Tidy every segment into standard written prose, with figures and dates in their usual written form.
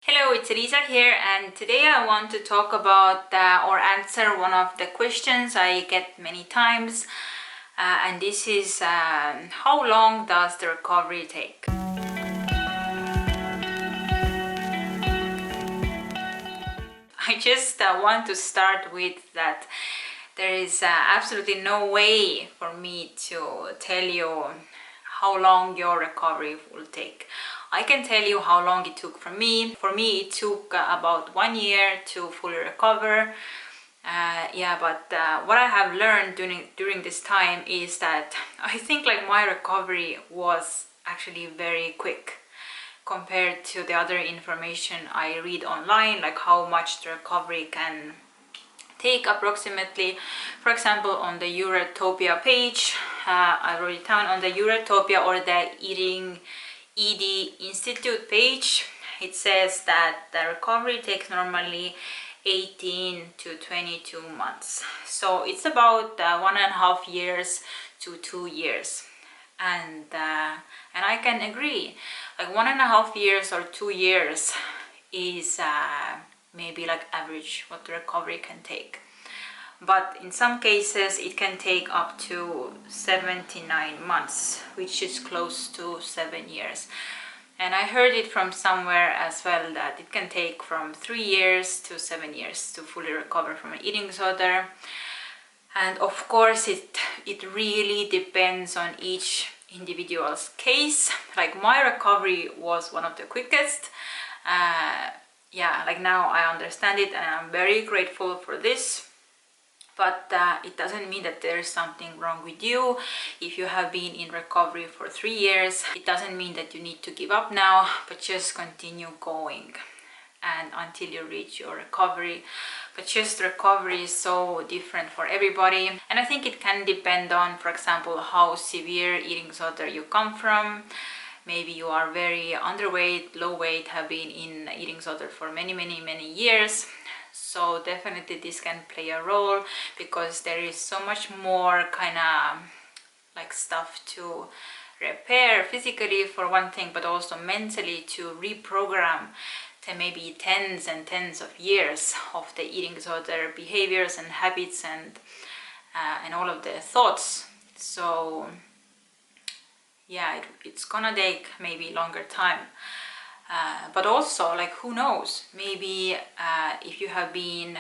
Hello, it's Elisa here, and today I want to talk about or answer one of the questions I get many times, and this is how long does the recovery take? I just want to start with that there is absolutely no way for me to tell you how long your recovery will take. I can tell you how long it took for me. For me, it took about 1 year to fully recover. But what I have learned during this time is that I think like my recovery was actually very quick compared to the other information I read online, like how much the recovery can take approximately. For example, on the Eurotopia page, I wrote it down on the Eurotopia or the Eating ED Institute page. It says that the recovery takes normally 18 to 22 months. So it's about 1.5 years to 2 years. And I can agree, like 1.5 years or 2 years is maybe like average what the recovery can take. But in some cases it can take up to 79 months, which is close to 7 years. And I heard it from somewhere as well that it can take from 3 years to 7 years to fully recover from an eating disorder. And of course it really depends on each individual's case. Like my recovery was one of the quickest. Like now I understand it and I'm very grateful for this. But it doesn't mean that there is something wrong with you. If you have been in recovery for 3 years, it doesn't mean that you need to give up now, but just continue going and until you reach your recovery. But just recovery is so different for everybody, and I think it can depend on, for example, how severe eating disorder you come from. Maybe you are very underweight, low weight, have been in eating disorder for many years. So definitely this can play a role, because there is so much more kind of like stuff to repair physically for one thing, but also mentally to reprogram to maybe tens and tens of years of the eating disorder behaviors and habits and all of the thoughts. So yeah, it's gonna take maybe longer time. But also, like, who knows, maybe if you have been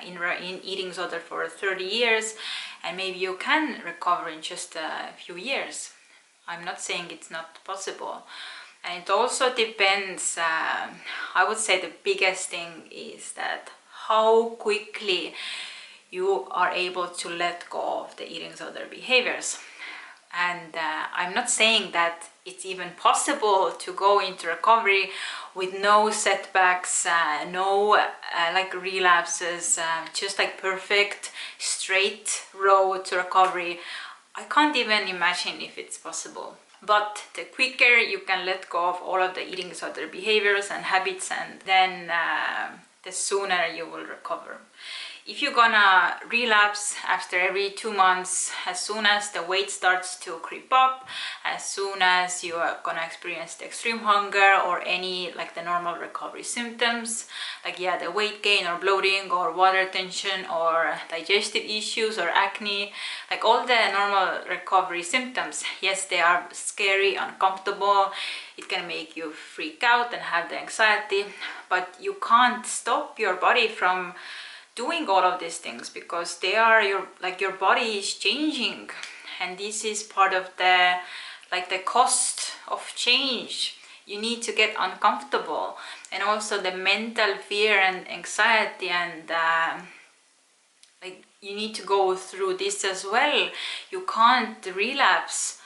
in eating disorder for 30 years, and maybe you can recover in just a few years. I'm not saying it's not possible. And it also depends, I would say the biggest thing is that how quickly you are able to let go of the eating disorder behaviors. And I'm not saying that it's even possible to go into recovery with no setbacks, no like relapses, just like perfect straight road to recovery. I can't even imagine if it's possible. But the quicker you can let go of all of the eating disorder behaviors and habits, and then the sooner you will recover. If you're gonna relapse after every 2 months, as soon as the weight starts to creep up, as soon as you are gonna experience the extreme hunger or any like the normal recovery symptoms, like the weight gain or bloating or water retention or digestive issues or acne, like all the normal recovery symptoms, yes, they are scary, uncomfortable, it can make you freak out and have the anxiety, but you can't stop your body from doing all of these things, because they are your body is changing, and this is part of the cost of change. You need to get uncomfortable, and also the mental fear and anxiety, and you need to go through this as well. You can't relapse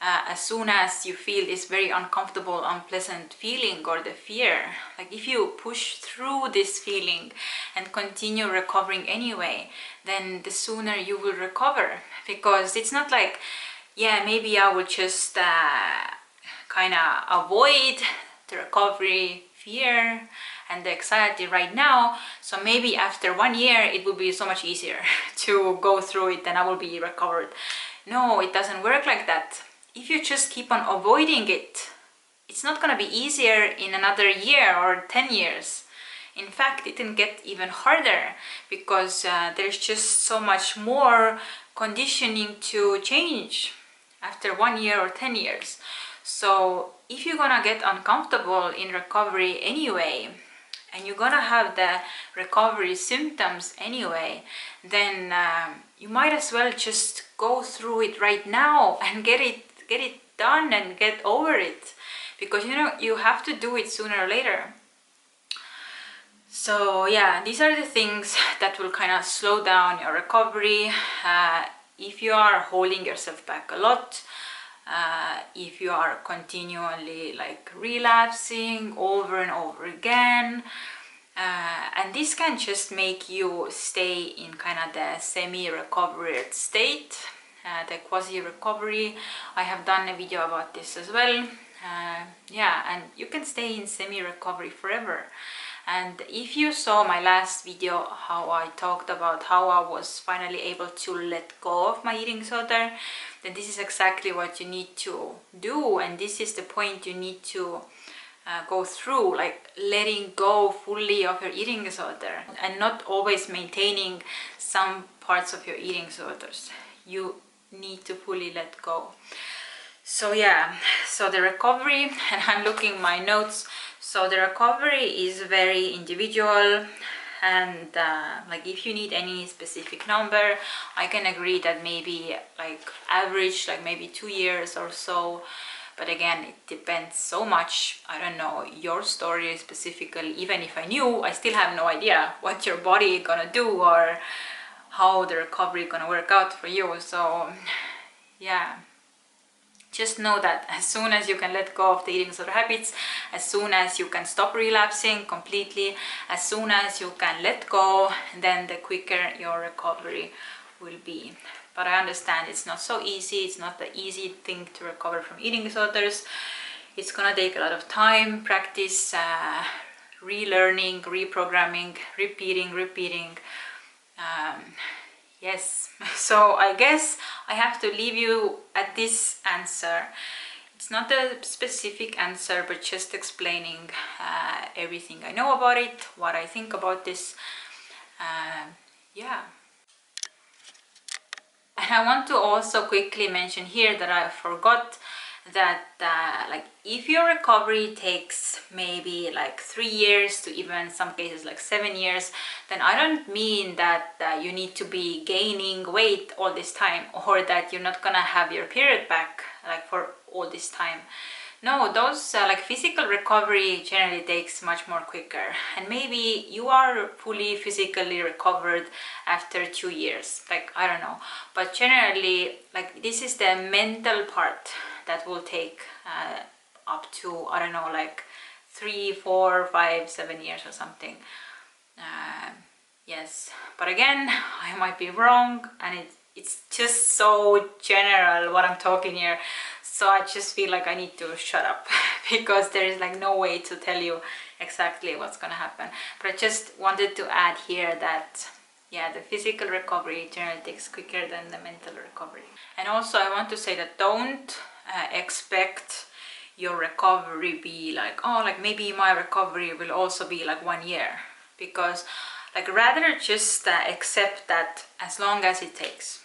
as soon as you feel this very uncomfortable, unpleasant feeling or the fear. Like if you push through this feeling and continue recovering anyway, then the sooner you will recover. Because it's not like, maybe I will just kind of avoid the recovery fear and the anxiety right now, so maybe after 1 year it will be so much easier to go through it and I will be recovered. No, it doesn't work like that. If you just keep on avoiding it, it's not gonna be easier in another year or 10 years. In fact, it can get even harder because there's just so much more conditioning to change after 1 year or 10 years. So if you're gonna get uncomfortable in recovery anyway, and you're gonna have the recovery symptoms anyway, then you might as well just go through it right now and get it done and get over it, because you know you have to do it sooner or later. So yeah, these are the things that will kind of slow down your recovery. If you are holding yourself back a lot, if you are continually like relapsing over and over again, and this can just make you stay in kind of the semi-recovered state, the quasi-recovery. I have done a video about this as well. Yeah, and you can stay in semi-recovery forever. And if you saw my last video, how I talked about how I was finally able to let go of my eating disorder, then this is exactly what you need to do, and this is the point you need to go through, like letting go fully of your eating disorder and not always maintaining some parts of your eating disorders. You need to fully let go. So yeah, so the recovery, and I'm looking my notes, so the recovery is very individual, and like if you need any specific number, I can agree that maybe like average like maybe 2 years or so. But again, it depends so much. I don't know your story specifically. Even if I knew, I still have no idea what your body gonna do or how the recovery gonna work out for you. So yeah, just know that as soon as you can let go of the eating disorder habits, as soon as you can stop relapsing completely, as soon as you can let go, then the quicker your recovery will be. But I understand it's not so easy. It's not the easy thing to recover from eating disorders. It's gonna take a lot of time, practice, relearning, reprogramming, repeating. Yes, so I guess I have to leave you at this answer. It's not a specific answer, but just explaining everything I know about it, what I think about this. Yeah. And I want to also quickly mention here that I forgot that like if your recovery takes maybe like 3 years to even some cases like 7 years, then I don't mean that you need to be gaining weight all this time, or that you're not gonna have your period back like for all this time. No, those like physical recovery generally takes much more quicker, and maybe you are fully physically recovered after 2 years, like I don't know. But generally, like this is the mental part that will take up to, I don't know, like 3, 4, 5, 7 years or something. Yes, but again, I might be wrong, and it's just so general what I'm talking here. So I just feel like I need to shut up because there is like no way to tell you exactly what's gonna happen. But I just wanted to add here that yeah, the physical recovery generally takes quicker than the mental recovery. And also I want to say that don't expect your recovery be like, oh, like maybe my recovery will also be like 1 year, because like rather just accept that as long as it takes.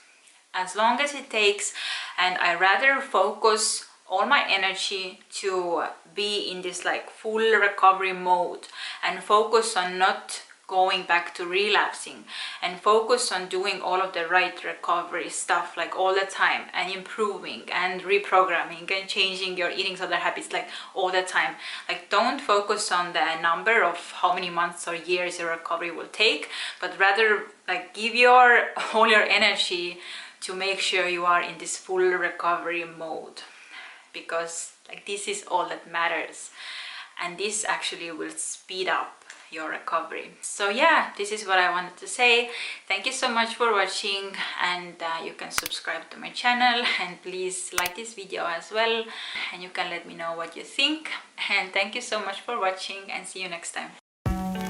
As long as it takes, and I rather focus all my energy to be in this like full recovery mode and focus on not going back to relapsing, and focus on doing all of the right recovery stuff like all the time, and improving and reprogramming and changing your eating disorder habits like all the time. Like don't focus on the number of how many months or years your recovery will take, but rather like give your all your energy to make sure you are in this full recovery mode, because like this is all that matters, and this actually will speed up your recovery. So yeah, this is what I wanted to say. Thank you so much for watching, and you can subscribe to my channel, and please like this video as well, and you can let me know what you think. And thank you so much for watching, and see you next time.